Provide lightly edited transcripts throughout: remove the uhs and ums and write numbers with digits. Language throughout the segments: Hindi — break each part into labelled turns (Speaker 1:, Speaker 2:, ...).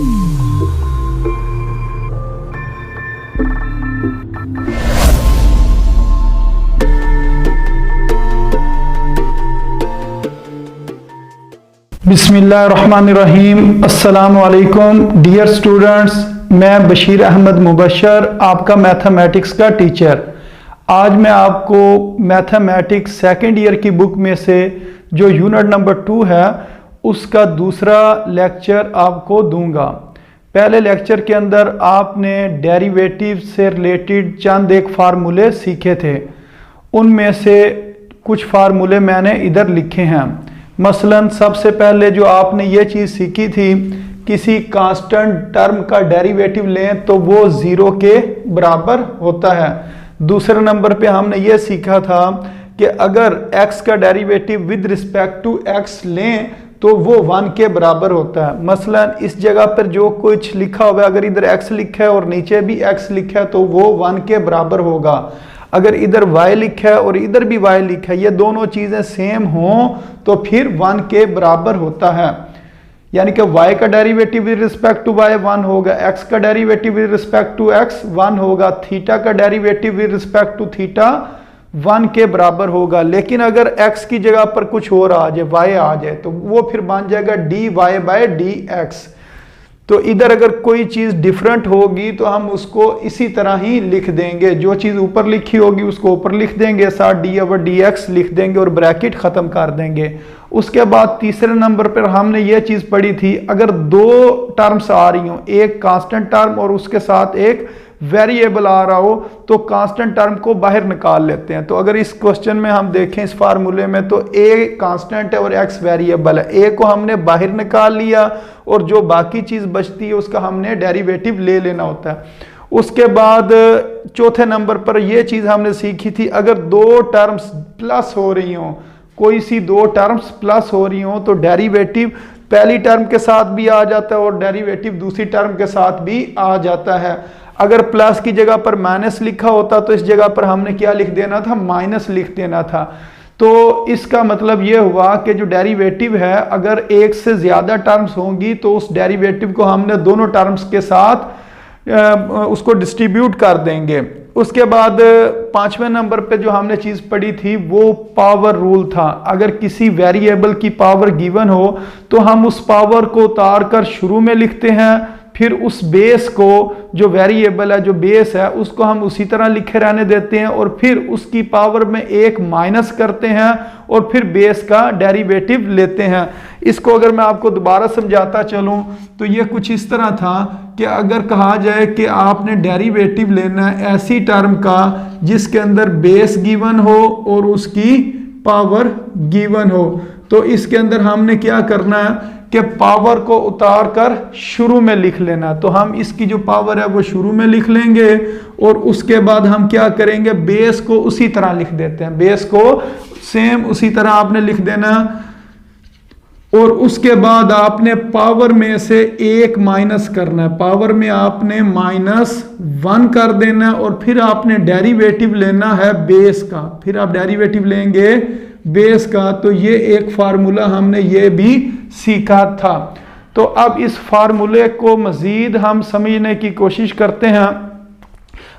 Speaker 1: बिस्मिल्लाहिर्रहमानिर्रहीम। अस्सलाम वालेकुम डियर स्टूडेंट्स, मैं बशीर अहमद मुबशर, आपका मैथमेटिक्स का टीचर। आज मैं आपको मैथमेटिक्स सेकेंड ईयर की बुक में से जो यूनिट नंबर 2 है उसका दूसरा लेक्चर आपको दूंगा। पहले लेक्चर के अंदर आपने डेरिवेटिव से रिलेटेड चंद एक फार्मूले सीखे थे, उनमें से कुछ फार्मूले मैंने इधर लिखे हैं। मसलन सबसे पहले जो आपने ये चीज़ सीखी थी, किसी कांस्टेंट टर्म का डेरिवेटिव लें तो वो ज़ीरो के बराबर होता है। दूसरे नंबर पे हमने ये सीखा था कि अगर x का derivative with respect to x लें तो वो 1 के बराबर होता है। मसलन इस जगह पर जो कुछ लिखा हुआ है, अगर इधर x लिखा है और नीचे भी x लिखा है तो वो 1 के बराबर होगा। अगर इधर y लिखा है और इधर भी y लिखा है, ये दोनों चीज़ें सेम हों तो फिर 1 के बराबर होता है। यानी कि y का derivative with respect to y 1 होगा, x का derivative with respect to x 1 होगा, थीटा का derivative with respect to theta 1 के बराबर होगा। लेकिन अगर x की जगह पर कुछ और आ जाए, y आ जाए, तो वो फिर बन जाएगा dy बाय dx। तो इधर अगर कोई चीज़ डिफरेंट होगी तो हम उसको इसी तरह ही लिख देंगे, जो चीज़ ऊपर लिखी होगी उसको ऊपर लिख देंगे, साथ dy/dx लिख देंगे और ब्रैकेट ख़त्म कर देंगे। उसके बाद तीसरे नंबर पर हमने ये चीज़ पढ़ी थी, अगर दो टर्म्स आ रही हों, एक कांस्टेंट टर्म और उसके साथ एक वेरिएबल आ रहा हो, तो कांस्टेंट टर्म को बाहर निकाल लेते हैं। तो अगर इस क्वेश्चन में हम देखें इस फार्मूले में, तो a कांस्टेंट है और x वेरिएबल है। a को हमने बाहर निकाल लिया और जो बाकी चीज़ बचती है उसका हमने डेरिवेटिव ले लेना होता है। उसके बाद चौथे नंबर पर यह चीज़ हमने सीखी थी, अगर दो टर्म्स प्लस हो रही हों, कोई सी दो टर्म्स प्लस हो रही हों, तो डेरिवेटिव पहली टर्म के साथ भी आ जाता है और डेरिवेटिव दूसरी टर्म के साथ भी आ जाता है। अगर प्लस की जगह पर माइनस लिखा होता तो इस जगह पर हमने क्या लिख देना था, माइनस लिख देना था। तो इसका मतलब ये हुआ कि जो डेरिवेटिव है, अगर एक से ज़्यादा टर्म्स होंगी तो उस डेरिवेटिव को हमने दोनों टर्म्स के साथ उसको डिस्ट्रीब्यूट कर देंगे। उसके बाद पांचवें नंबर पे जो हमने चीज़ पढ़ी थी वो पावर रूल था। अगर किसी वेरिएबल की पावर गिवन हो तो हम उस पावर को उतार कर शुरू में लिखते हैं, फिर उस बेस को, जो वेरिएबल है, जो बेस है, उसको हम उसी तरह लिखे रहने देते हैं और फिर उसकी पावर में एक माइनस करते हैं और फिर बेस का डेरिवेटिव लेते हैं। इसको अगर मैं आपको दोबारा समझाता चलूं तो ये कुछ इस तरह था कि अगर कहा जाए कि आपने डेरिवेटिव लेना है ऐसी टर्म का जिसके अंदर बेस गिवन हो और उसकी पावर गिवन हो, तो इसके अंदर हमने क्या करना है कि पावर को उतार कर शुरू में लिख लेना। तो हम इसकी जो पावर है वो शुरू में लिख लेंगे और उसके बाद हम क्या करेंगे, बेस को उसी तरह लिख देते हैं, बेस को सेम उसी तरह आपने लिख देना और उसके बाद आपने पावर में से एक माइनस करना है, पावर में आपने -1 कर देना है और फिर आपने डेरिवेटिव लेना है बेस का, फिर आप डेरिवेटिव लेंगे बेस का। तो ये एक फार्मूला हमने ये भी सीखा था। तो अब इस फार्मूले को मजीद हम समझने की कोशिश करते हैं।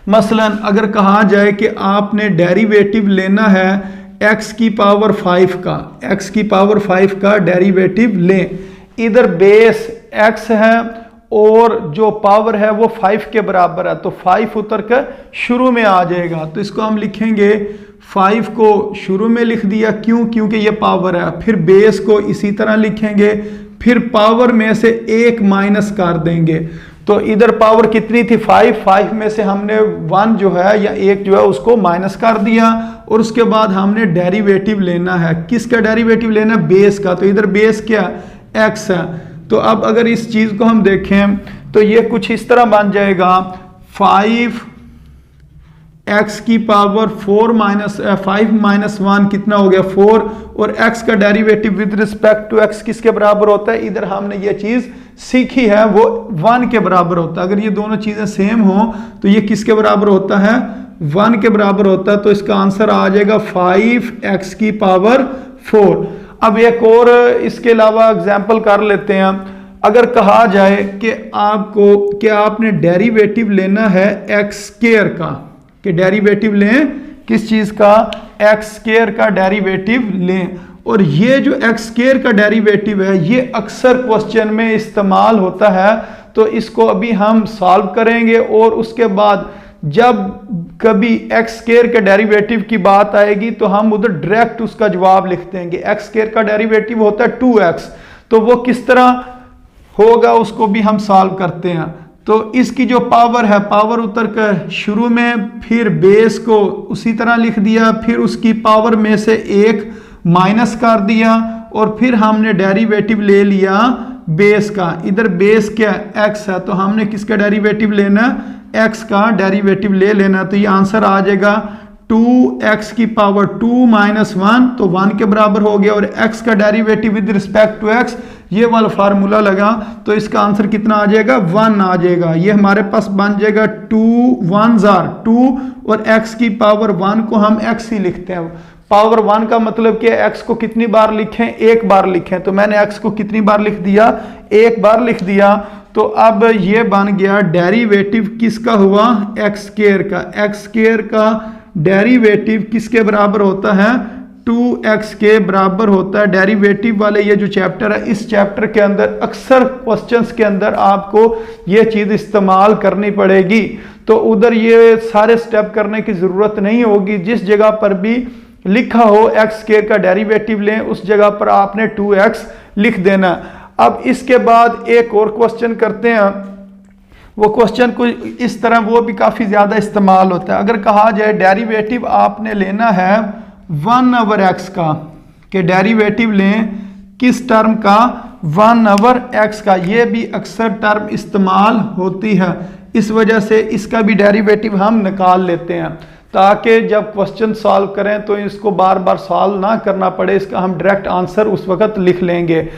Speaker 1: मसलन अगर कहा जाए कि आपने डेरिवेटिव लेना है x की पावर 5 का, x की पावर 5 का डेरिवेटिव लें। इधर बेस x है और जो पावर है वो 5 के बराबर है, तो 5 उतर कर शुरू में आ जाएगा। तो इसको हम लिखेंगे 5 को शुरू में लिख दिया, क्यों, क्योंकि ये पावर है। फिर बेस को इसी तरह लिखेंगे, फिर पावर में से एक माइनस कर देंगे। तो इधर पावर कितनी थी, 5 में से हमने 1 जो है या एक जो है उसको माइनस कर दिया और उसके बाद हमने डेरिवेटिव लेना है। किसका डेरिवेटिव लेना है, बेस का। तो इधर बेस क्या, x है। तो अब अगर इस चीज़ को हम देखें तो ये कुछ इस तरह बन जाएगा, 5x की पावर 5 - 1 कितना हो गया, 4, और x का derivative with respect to x किसके बराबर होता है, इधर हमने ये चीज़ सीखी है, वो 1 के बराबर होता है। अगर ये दोनों चीज़ें सेम हो तो ये किसके बराबर होता है, 1 के बराबर होता है। तो इसका आंसर आ जाएगा 5x की पावर 4। अब एक और इसके अलावा एग्जाम्पल कर लेते हैं। अगर कहा जाए कि आपने डेरिवेटिव लेना है एक्स स्क्वायर का, कि डेरिवेटिव लें किस चीज का, एक्स स्क्वायर का डेरिवेटिव लें, और ये जो एक्स स्क्वायर का डेरिवेटिव है ये अक्सर क्वेश्चन में इस्तेमाल होता है, तो इसको अभी हम सॉल्व करेंगे। और उसके बाद जब कभी एक्स स्क्वायर के डेरिवेटिव की बात आएगी तो हम उधर डायरेक्ट उसका जवाब लिख देंगे। एक्स स्क्वायर का डेरिवेटिव होता है 2x, तो वो किस तरह होगा उसको भी हम सॉल्व करते हैं। तो इसकी जो पावर है, पावर उतर कर शुरू में फिर बेस को उसी तरह लिख दिया, फिर उसकी पावर में से एक माइनस कर दिया, और फिर हमने डेरिवेटिव ले लिया बेस का। इधर बेस क्या x है, तो हमने किसका डेरिवेटिव लेना, x का डेरिवेटिव ले लेना। तो ये आंसर आ जाएगा 2x की पावर 2 माइनस 1, तो 1 के बराबर हो गया। और x का derivative with respect to x, ये वाला फार्मूला लगा, तो इसका आंसर कितना आ जाएगा, 1 आ जाएगा। ये हमारे पास बन जाएगा 2 1s are 2, और x की पावर 1 को हम x ही लिखते हैं। पावर 1 का मतलब कि x को कितनी बार लिखें, एक बार लिखें, तो मैंने x को कितनी बार लिख दिया, एक बार लिख दिया। तो अब ये बन गया डेरिवेटिव किसका हुआ, एक्स स्क्वायर का। एक्स स्क्वायर का डेरिवेटिव किसके बराबर होता है, 2x के बराबर होता है। डेरिवेटिव वाले ये जो चैप्टर है, इस चैप्टर के अंदर अक्सर क्वेश्चंस के अंदर आपको ये चीज़ इस्तेमाल करनी पड़ेगी, तो उधर ये सारे स्टेप करने की ज़रूरत नहीं होगी। जिस जगह पर भी लिखा हो एक्स स्क्वायर का डेरिवेटिव लें, उस जगह पर आपने 2x लिख देना। अब इसके बाद एक और क्वेश्चन करते हैं, वो क्वेश्चन को इस तरह, वो भी काफ़ी ज़्यादा इस्तेमाल होता है। अगर कहा जाए डेरिवेटिव आपने लेना है 1/x का, कि डेरिवेटिव लें किस टर्म का, 1/x का, ये भी अक्सर टर्म इस्तेमाल होती है, इस वजह से इसका भी डेरिवेटिव हम निकाल लेते हैं, ताकि जब क्वेश्चन सॉल्व करें तो इसको बार बार सॉल्व ना करना पड़े, इसका हम डायरेक्ट आंसर उस वक्त लिख लेंगे।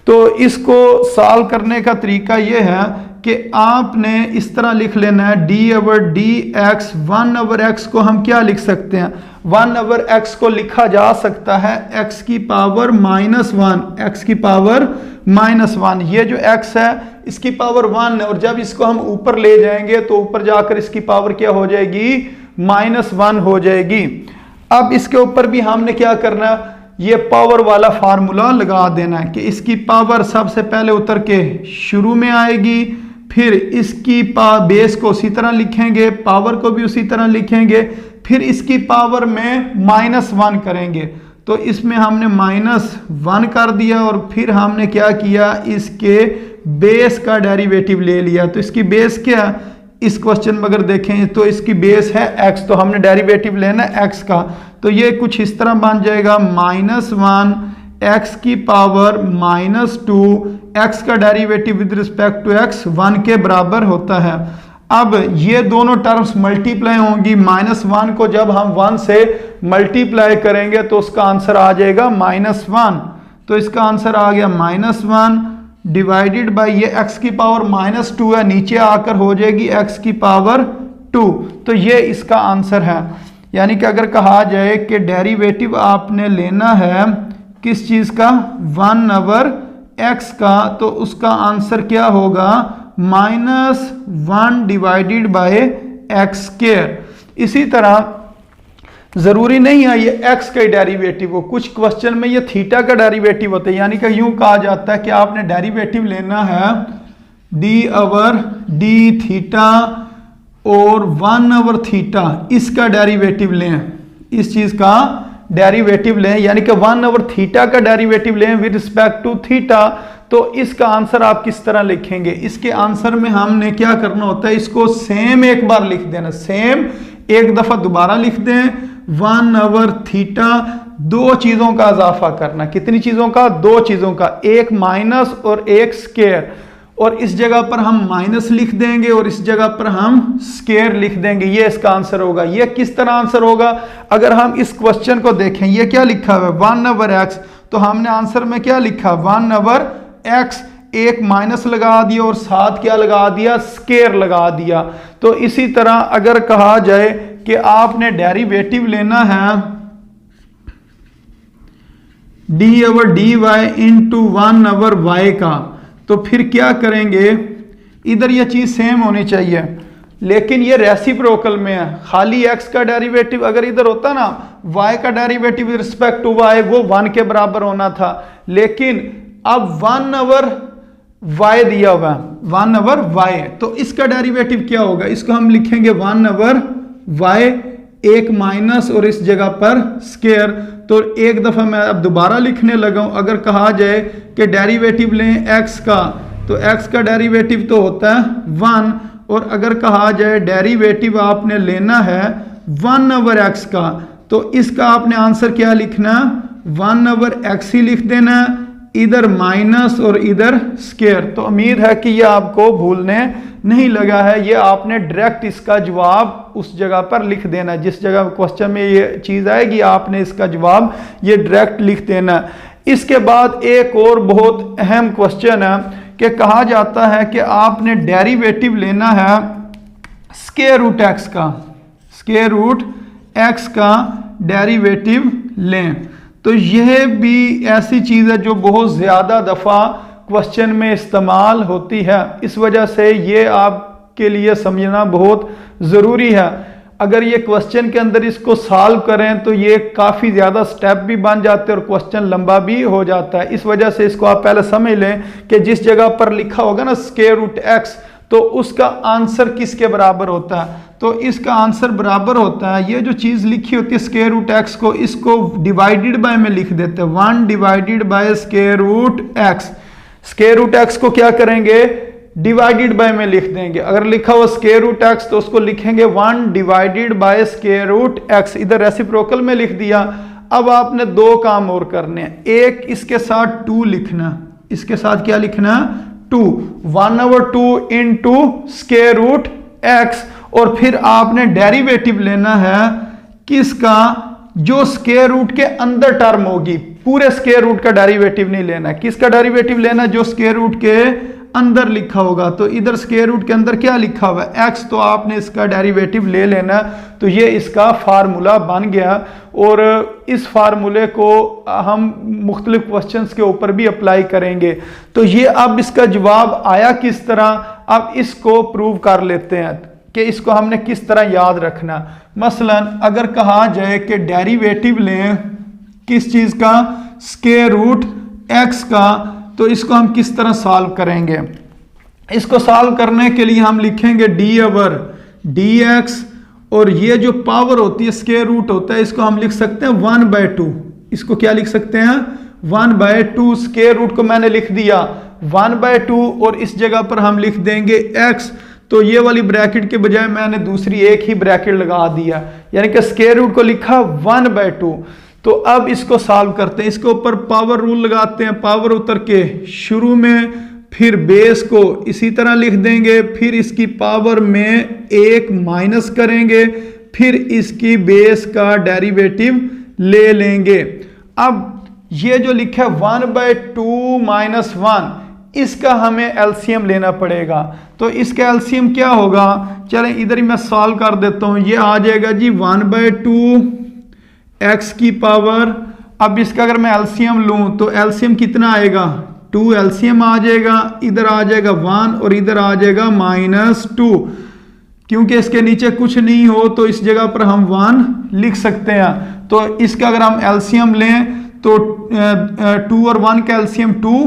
Speaker 1: तो इसको सॉल्व करने का तरीका यह है कि आपने इस तरह लिख लेना है d/dx, 1/x को हम क्या लिख सकते हैं, 1/x को लिखा जा सकता है x की पावर -1, x की पावर -1। ये जो x है इसकी पावर 1 है, और जब इसको हम ऊपर ले जाएंगे तो ऊपर जाकर इसकी पावर क्या हो जाएगी, -1 हो जाएगी। अब इसके ऊपर भी हमने क्या करना, ये पावर वाला फार्मूला लगा देना है, कि इसकी पावर सबसे पहले उतर के शुरू में आएगी, फिर इसकी बेस को उसी तरह लिखेंगे, पावर को भी उसी तरह लिखेंगे, फिर इसकी पावर में -1 करेंगे। तो इसमें हमने -1 कर दिया, और फिर हमने क्या किया, इसके बेस का डेरिवेटिव ले लिया। तो इसकी बेस क्या, इस क्वेश्चन में अगर देखें तो इसकी बेस है x, तो हमने डेरिवेटिव लेना है x का। तो ये कुछ इस तरह बन जाएगा -1 x की पावर -2, x का derivative with respect to x 1 के बराबर होता है। अब ये दोनों टर्म्स मल्टीप्लाई होंगी, -1 को जब हम 1 से मल्टीप्लाई करेंगे तो उसका आंसर आ जाएगा -1। तो इसका आंसर आ गया -1 डिवाइडेड बाय ये x की पावर -2 है, नीचे आकर हो जाएगी x की पावर 2। तो ये इसका आंसर है। यानी कि अगर कहा जाए कि डेरिवेटिव आपने लेना है किस चीज़ का, 1/x का, तो उसका आंसर क्या होगा, -1 डिवाइडेड बाय एक्स स्क्वायर। इसी तरह जरूरी नहीं है ये x का डेरिवेटिव हो, कुछ क्वेश्चन में ये थीटा का डेरिवेटिव होता है। यानी कि यूं कहा जाता है कि आपने डेरिवेटिव लेना है d/d थीटा और 1/थीटा, इसका डेरिवेटिव लें, इस चीज का डेरिवेटिव लें, यानी कि 1/थीटा का डेरिवेटिव लें विद रिस्पेक्ट टू थीटा। तो इसका आंसर आप किस तरह लिखेंगे, इसके आंसर में हमने क्या करना होता है, इसको सेम एक बार लिख देना, सेम एक दफा दोबारा लिख दें, 1/थीटा, दो चीजों का इजाफा करना, कितनी चीजों का, दो चीजों का, एक माइनस और एक स्क्वायर, और इस जगह पर हम माइनस लिख देंगे और इस जगह पर हम स्क्वायर लिख देंगे। ये इसका आंसर होगा। ये किस तरह आंसर होगा, अगर हम इस क्वेश्चन को देखें, ये क्या लिखा हुआ है 1/x, तो हमने आंसर में क्या लिखा 1/x, एक माइनस लगा दिया और साथ क्या लगा दिया, स्क्वायर लगा दिया। तो इसी तरह अगर कहा जाए कि आपने डेरिवेटिव लेना है d/dy इंटू 1/y का, तो फिर क्या करेंगे, इधर ये चीज़ सेम होनी चाहिए, लेकिन ये रेसिप्रोकल में है। खाली x का डेरिवेटिव अगर इधर होता ना, y का derivative with respect to y वो 1 के बराबर होना था, लेकिन अब 1/y दिया हुआ है, 1/y, तो इसका डेरिवेटिव क्या होगा, इसको हम लिखेंगे 1/y, एक माइनस और इस जगह पर स्केयर। तो एक दफा मैं अब दोबारा लिखने लगा हूं, अगर कहा जाए कि डेरिवेटिव लें x का, तो x का डेरिवेटिव तो होता है 1, और अगर कहा जाए डेरिवेटिव आपने लेना है 1/x का, तो इसका आपने आंसर क्या लिखना, 1/x ही लिख देना, इधर माइनस और इधर स्केयर। तो उम्मीद है कि ये आपको भूलने नहीं लगा है, ये आपने डायरेक्ट इसका जवाब उस जगह पर लिख देना, जिस जगह क्वेश्चन में ये चीज़ आएगी आपने इसका जवाब ये डायरेक्ट लिख देना। इसके बाद एक और बहुत अहम क्वेश्चन है कि कहा जाता है कि आपने डेरिवेटिव लेना है स्क्वायर रूट एक्स का, स्क्वायर रूट एक्स का डेरिवेटिव लें। तो यह भी ऐसी चीज़ है जो बहुत ज़्यादा दफ़ा क्वेश्चन में इस्तेमाल होती है, इस वजह से ये आपके लिए समझना बहुत ज़रूरी है। अगर ये क्वेश्चन के अंदर इसको सॉल्व करें तो ये काफ़ी ज़्यादा स्टेप भी बन जाते हैं और क्वेश्चन लंबा भी हो जाता है। इस वजह से इसको आप पहले समझ लें कि जिस जगह पर लिखा होगा ना स्क्वायर रूट एक्स, तो उसका आंसर किसके बराबर होता है, तो इसका आंसर बराबर होता है, ये जो चीज़ लिखी होती है स्क्वायर रूट एक्स को, इसको डिवाइडेड बाय में लिख देते हैं, 1 divided by square root x. Square root x को क्या करेंगे, डिवाइडेड बाय में लिख देंगे। अगर लिखा हुआ स्क्वायर रूट एक्स तो उसको लिखेंगे 1 divided by square root x, इधर रेसिप्रोकल में लिख दिया। अब आपने दो काम और करने हैं, एक इसके साथ 2 लिखना, इसके साथ क्या लिखना, 2, 1/2 इंटू स्क्वायर रूट एक्स, और फिर आपने डेरिवेटिव लेना है किसका, जो स्क्वायर रूट के अंदर टर्म होगी, पूरे स्क्वायर रूट का डेरिवेटिव नहीं लेना है, किसका डेरिवेटिव लेना, जो स्क्वायर रूट के अंदर लिखा होगा। तो इधर स्क्वायर रूट के अंदर क्या लिखा हुआ है, x, तो आपने इसका डेरिवेटिव ले लेना। तो ये इसका फार्मूला बन गया, और इस फार्मूले को हम मुख्तलिफ क्वेश्चंस के ऊपर भी अप्लाई करेंगे। तो ये अब इसका जवाब आया किस तरह, अब इसको प्रूव कर लेते हैं कि इसको हमने किस तरह याद रखना। मसलन अगर कहा जाए कि डेरिवेटिव लें किस चीज़ का, स्क्वायर रूट x का, तो इसको हम किस तरह सॉल्व करेंगे। इसको सॉल्व करने के लिए हम लिखेंगे d/dx, और ये जो पावर होती है स्क्वायर रूट होता है, इसको हम लिख सकते हैं 1/2। इसको क्या लिख सकते हैं, 1/2। स्क्वायर रूट को मैंने लिख दिया 1/2, और इस जगह पर हम लिख देंगे x। तो ये वाली ब्रैकेट के बजाय मैंने दूसरी एक ही ब्रैकेट लगा दिया, यानी कि स्क्वायर रूट को लिखा 1/2। तो अब इसको सॉल्व करते हैं, इसके ऊपर पावर रूल लगाते हैं, पावर उतर के शुरू में, फिर बेस को इसी तरह लिख देंगे, फिर इसकी पावर में 1 माइनस करेंगे, फिर इसकी बेस का डेरिवेटिव ले लेंगे। अब ये जो लिखा है 1/2 - 1, इसका हमें एलसीएम लेना पड़ेगा। तो इसका एलसीएम क्या होगा, चलें इधर ही मैं सॉल्व कर देता हूं। ये आ जाएगा जी 1/2 x की पावर। अब इसका अगर मैं एलसीएम लूं तो एलसीएम कितना आएगा, 2 एलसीएम आ जाएगा, इधर आ जाएगा 1 और इधर आ जाएगा -2। क्योंकि इसके नीचे कुछ नहीं हो तो इस जगह पर हम 1 लिख सकते हैं। तो इसका अगर हम एलसीएम लें तो 2 और 1 का एलसीएम 2,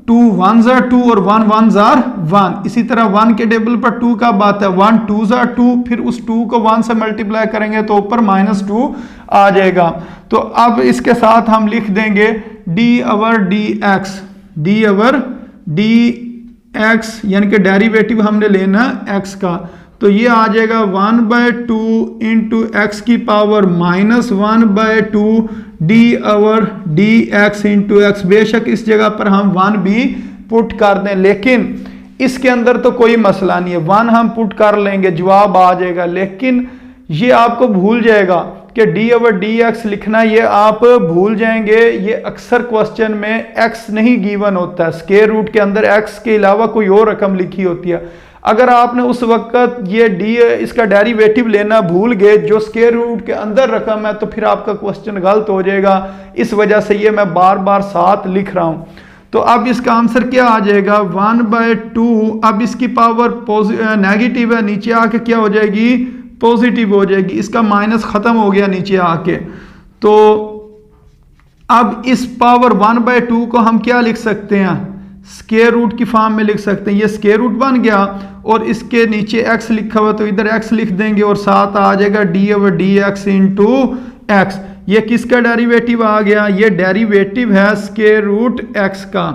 Speaker 1: 2 1s are 2 और 1 1s are 1। इसी तरह 1 के टेबल पर 2 का बात है, 1 2s are 2, फिर उस 2 को 1 से मल्टीप्लाई करेंगे तो ऊपर -2 आ जाएगा। तो अब इसके साथ हम लिख देंगे d/dx, d/dx यानी कि डेरिवेटिव हमने लेना x का। तो ये आ जाएगा 1/2 इंटू एक्स की पावर -1/2 d/dx इंटू एक्स। बेशक इस जगह पर हम 1 भी पुट कर दें, लेकिन इसके अंदर तो कोई मसला नहीं है, 1 हम पुट कर लेंगे, जवाब आ जाएगा। लेकिन ये आपको भूल जाएगा कि d/dx लिखना, ये आप भूल जाएंगे। ये अक्सर क्वेश्चन में x नहीं गिवन होता है, स्क्वायर रूट के अंदर x के अलावा कोई और रकम लिखी होती है। अगर आपने उस वक्त ये इसका डेरिवेटिव लेना भूल गए जो स्क्वायर रूट के अंदर रकम है, तो फिर आपका क्वेश्चन गलत हो जाएगा। इस वजह से ये मैं बार बार साथ लिख रहा हूँ। तो अब इसका आंसर क्या आ जाएगा 1/2। अब इसकी पावर नेगेटिव है, नीचे आके क्या हो जाएगी पॉजिटिव हो जाएगी, इसका माइनस खत्म हो गया नीचे आके। तो अब इस पावर 1/2 को हम क्या लिख सकते हैं स्क्वायर रूट की फॉर्म में लिख सकते हैं। ये स्क्वायर रूट बन गया और इसके नीचे x लिखा हुआ तो इधर x लिख देंगे और साथ आ जाएगा d/dx इंटू एक्स। ये किसका डेरिवेटिव आ गया, ये डेरिवेटिव है स्क्वायर रूट x का।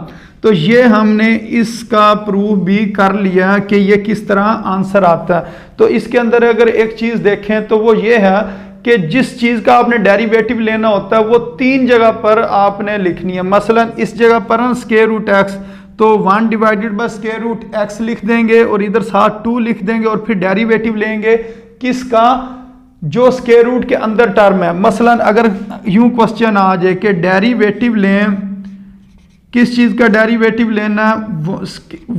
Speaker 1: तो ये हमने इसका प्रूफ भी कर लिया कि ये किस तरह आंसर आता है। तो इसके अंदर अगर एक चीज देखें तो वो ये है कि जिस चीज का आपने डेरिवेटिव लेना होता है वो 3 जगह पर आपने लिखनी है। मसलन इस जगह पर स्क्वायर रूट x, तो 1 divided by square root x लिख देंगे और इधर साथ 2 लिख देंगे और फिर डेरिवेटिव लेंगे किसका, जो स्क्वायर रूट के अंदर टर्म है। मसलन अगर यूं क्वेश्चन आ जाए कि डेरिवेटिव लें, किस चीज का डेरिवेटिव लेना है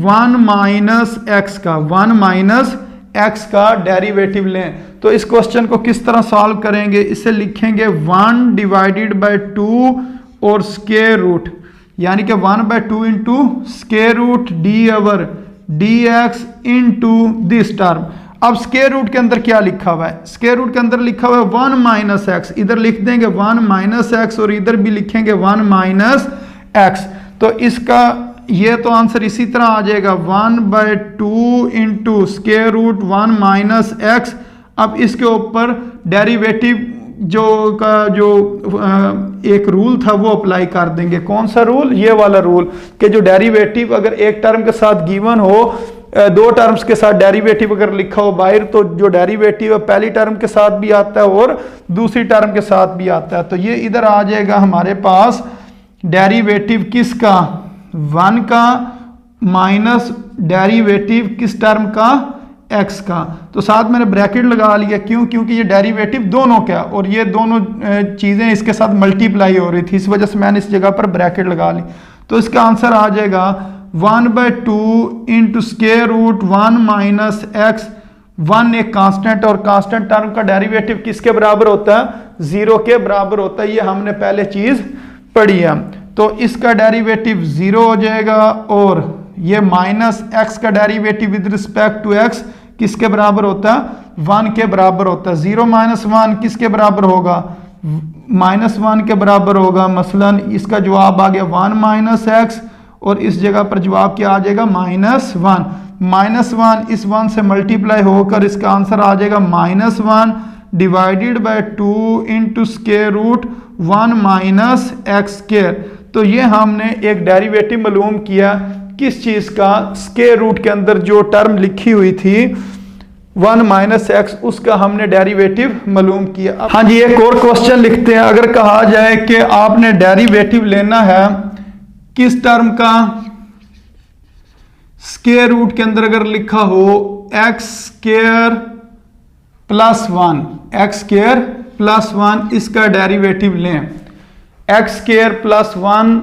Speaker 1: 1 माइनस एक्स का, 1 माइनस एक्स का डेरिवेटिव लें, तो इस क्वेश्चन को किस तरह सॉल्व करेंगे, इसे लिखेंगे 1 डिवाइडेड बाय 2 और स्क्वायर रूट, यानी कि 1/2 into square root d/dx into this term. अब स्क्वायर रूट के अंदर क्या लिखा हुआ है, स्क्वायर रूट के अंदर लिखा हुआ है 1 माइनस एक्स, इधर लिख देंगे 1 माइनस एक्स और इधर भी लिखेंगे 1 माइनस एक्स। तो इसका ये तो आंसर इसी तरह आ जाएगा 1/2 into square root 1 minus x. अब इसके ऊपर डेरिवेटिव जो एक रूल था वो अप्लाई कर देंगे। कौन सा रूल, ये वाला रूल कि जो डेरिवेटिव अगर एक टर्म के साथ गिवन हो, 2 टर्म्स के साथ डेरिवेटिव अगर लिखा हो बाहर, तो जो डेरिवेटिव है पहली टर्म के साथ भी आता है और दूसरी टर्म के साथ भी आता है। तो ये इधर आ जाएगा हमारे पास डेरिवेटिव किसका 1 का माइनस डेरिवेटिव किस टर्म का x का। तो साथ मैंने ब्रैकेट लगा लिया, क्यों, क्योंकि ये डेरिवेटिव दोनों का और ये दोनों चीजें इसके साथ मल्टीप्लाई हो रही थी, इस वजह से मैंने इस जगह पर ब्रैकेट लगा ली। तो इसका आंसर आ जाएगा 1/2 into square root 1 minus x. 1 एक कांस्टेंट और कांस्टेंट टर्म का डेरिवेटिव किसके बराबर होता है 0 के बराबर होता है, ये हमने पहले चीज पढ़ी है। तो इसका डेरिवेटिव 0 हो जाएगा और ये माइनस एक्स का derivative with respect to x किसके बराबर होता है 1 के बराबर होता है। 0 माइनस 1 किसके बराबर होगा -1 के बराबर होगा। मसलन इसका जवाब आ गया 1 माइनस एक्स और इस जगह पर जवाब क्या आ जाएगा -1। -1 इस 1 से मल्टीप्लाई होकर इसका आंसर आ जाएगा -1 divided by 2 into square root 1 minus x square. तो ये हमने एक डेरिवेटिव मालूम किया किस चीज का, स्क्वायर रूट के अंदर जो टर्म लिखी हुई थी 1 माइनस एक्स, उसका हमने डेरिवेटिव मालूम किया। हाँ जी, एक और क्वेश्चन लिखते हैं। अगर कहा जाए कि आपने डेरिवेटिव लेना है किस टर्म का, स्क्वायर रूट के अंदर अगर लिखा हो x square plus 1, x square plus 1, इसका डेरिवेटिव लें। x स्क्वायर प्लस 1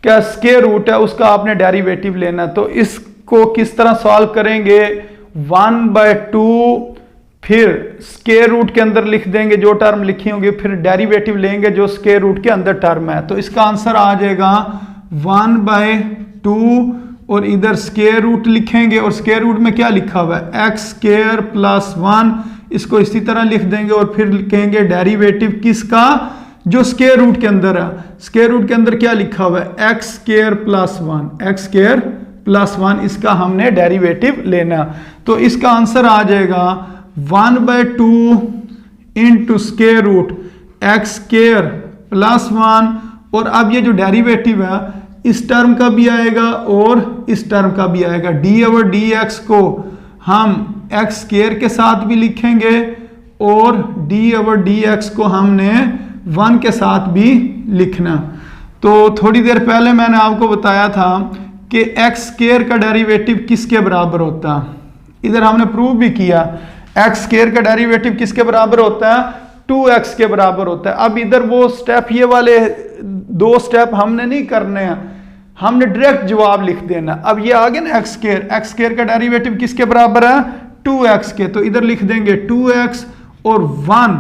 Speaker 1: का स्क्वायर रूट है, उसका आपने डेरिवेटिव लेना। तो इसको किस तरह सॉल्व करेंगे 1/2, फिर स्क्वायर रूट के अंदर लिख देंगे जो टर्म लिखी होंगी, फिर डेरिवेटिव लेंगे जो स्क्वायर रूट के अंदर टर्म है। तो इसका आंसर आ जाएगा 1/2 और इधर स्क्वायर रूट लिखेंगे और स्क्वायर रूट में क्या लिखा हुआ है x स्क्वायर प्लस 1, इसको इसी तरह लिख देंगे और फिर लिखेंगे डेरिवेटिव किसका, जो स्क्वायर रूट के अंदर है। स्क्वायर रूट के अंदर क्या लिखा हुआ है x square plus 1, x square plus 1, इसका हमने डेरिवेटिव लेना। तो इसका आंसर आ जाएगा 1/2 into square root x square plus 1 और अब ये जो डेरिवेटिव है इस टर्म का भी आएगा और इस टर्म का भी आएगा। d/dx को हम x स्क्वायर के साथ भी लिखेंगे और d/dx को हमने 1 के साथ भी लिखना। तो थोड़ी देर पहले मैंने आपको बताया था कि x स्क्वायर का डेरिवेटिव किसके बराबर होता है, इधर हमने प्रूव भी किया। x स्क्वायर का डेरिवेटिव किसके बराबर होता है 2x के बराबर होता है। अब इधर वो स्टेप, ये वाले 2 स्टेप हमने नहीं करने हैं, हमने डायरेक्ट जवाब लिख देना। अब ये आ गया ना x स्क्वायर का डेरिवेटिव किसके बराबर है 2x के, तो इधर लिख देंगे 2x और 1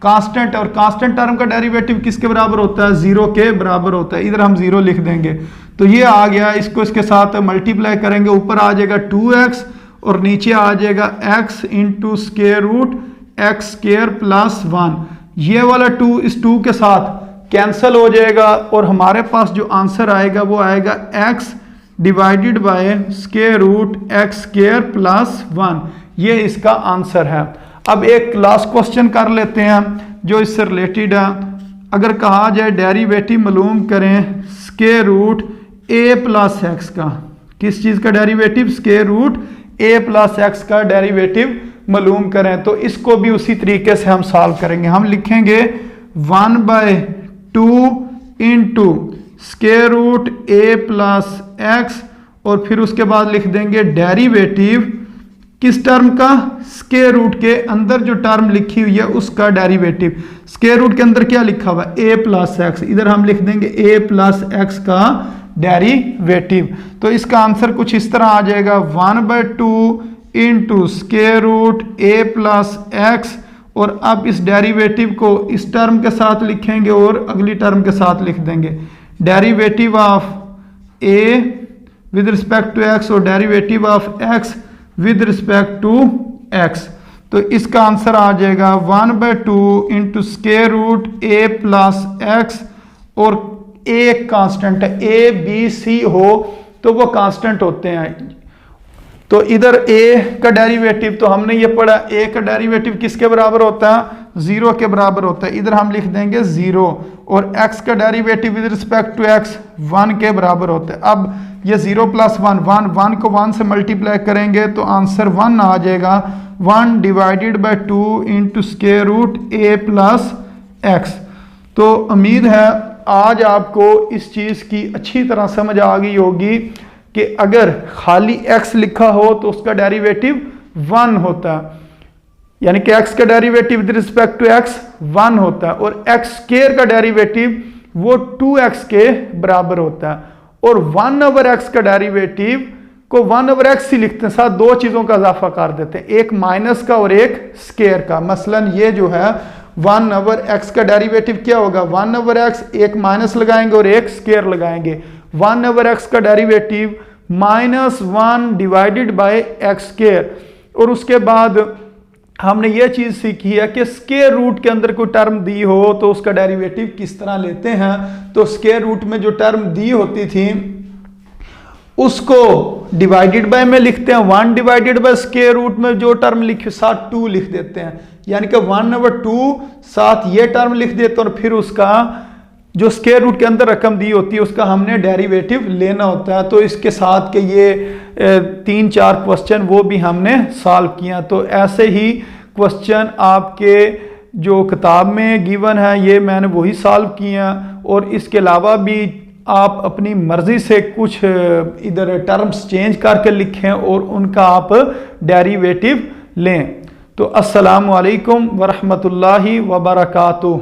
Speaker 1: कांस्टेंट, और कांस्टेंट टर्म का डेरिवेटिव किसके बराबर होता है? 0 के बराबर होता है। इधर हम 0 लिख देंगे तो ये आ गया, इसको इसके साथ मल्टीप्लाई करेंगे, ऊपर आ जाएगा 2x और नीचे आ जाएगा x into square root x square plus 1। ये वाला 2 इस 2 के साथ कैंसिल हो जाएगा और हमारे पास जो आंसर आएगा वो आएगा x divided by square root x square plus 1। ये इसका आंसर है। अब एक लास्ट क्वेश्चन कर लेते हैं जो इससे रिलेटेड है। अगर कहा जाए डेरिवेटिव मालूम करें square root a plus x का, किस चीज़ का derivative? Square root a plus x का डेरिवेटिव मालूम करें, तो इसको भी उसी तरीके से हम सॉल्व करेंगे। हम लिखेंगे 1/2 into square root a plus x और फिर उसके बाद लिख देंगे डेरिवेटिव किस टर्म का? स्क्वायर रूट के अंदर जो टर्म लिखी हुई है उसका डेरिवेटिव। स्क्वायर रूट के अंदर क्या लिखा हुआ है? a प्लस एक्स, इधर हम लिख देंगे a प्लस एक्स का डेरिवेटिव। तो इसका आंसर कुछ इस तरह आ जाएगा 1/2 into square root a plus x, और अब इस डेरिवेटिव को इस टर्म के साथ लिखेंगे और अगली टर्म के साथ लिख देंगे। Derivative of a with respect to x और derivative of x with respect to x। तो इसका आंसर आ जाएगा 1/2 into square root a plus x, और a कांस्टेंट है, a b c हो तो वो कांस्टेंट होते हैं। तो इधर a का डेरिवेटिव तो हमने ये पढ़ा, a का डेरिवेटिव किसके बराबर होता है? 0 के बराबर होता है। इधर हम लिख देंगे 0, और x का derivative with respect to x 1 के बराबर होता है। अब ये 0 प्लस 1 1 को 1 से मल्टीप्लाई करेंगे तो आंसर 1 आ जाएगा। 1 divided by 2 into square root a plus x. तो उम्मीद है आज आपको इस चीज़ की अच्छी तरह समझ आ गई होगी कि अगर खाली x लिखा हो तो उसका डेरिवेटिव 1 होता है, यानी कि x का derivative with respect to x 1 होता है, और x स्क्वायर का डेरिवेटिव वो 2x के बराबर होता है, और 1/x का डेरिवेटिव को 1/x ही लिखते हैं, साथ दो चीज़ों का इजाफा कर देते हैं, एक माइनस का और एक स्क्वायर का। मसलन ये जो है 1/x का डेरिवेटिव क्या होगा? 1/x, एक माइनस लगाएंगे और एक स्क्वायर लगाएंगे। 1/x का derivative -1 divided bye x square, और उसके बाद हमने ये चीज़ सीखी है कि स्क्वायर रूट के अंदर कोई टर्म दी हो तो उसका डेरिवेटिव किस तरह लेते हैं। तो स्क्वायर रूट में जो टर्म दी होती थी उसको डिवाइडेड बाय में लिखते हैं, 1 डिवाइडेड बाय स्क्वायर रूट में जो टर्म लिखे साथ 2 लिख देते हैं, यानी कि 1/2 साथ ये टर्म लिख देते हैं, और फिर उसका जो स्क्वायर रूट के अंदर रकम दी होती है उसका हमने डेरिवेटिव लेना होता है। तो इसके साथ के ये 3-4 क्वेश्चन वो भी हमने सॉल्व किया। तो ऐसे ही क्वेश्चन आपके जो किताब में गिवन है ये मैंने वही सॉल्व किया, और इसके अलावा भी आप अपनी मर्जी से कुछ इधर टर्म्स चेंज करके लिखें और उनका आप डेरिवेटिव लें। तो अस्सलामु अलैकुम वरहमतुल्लाहि वबरकातुहू।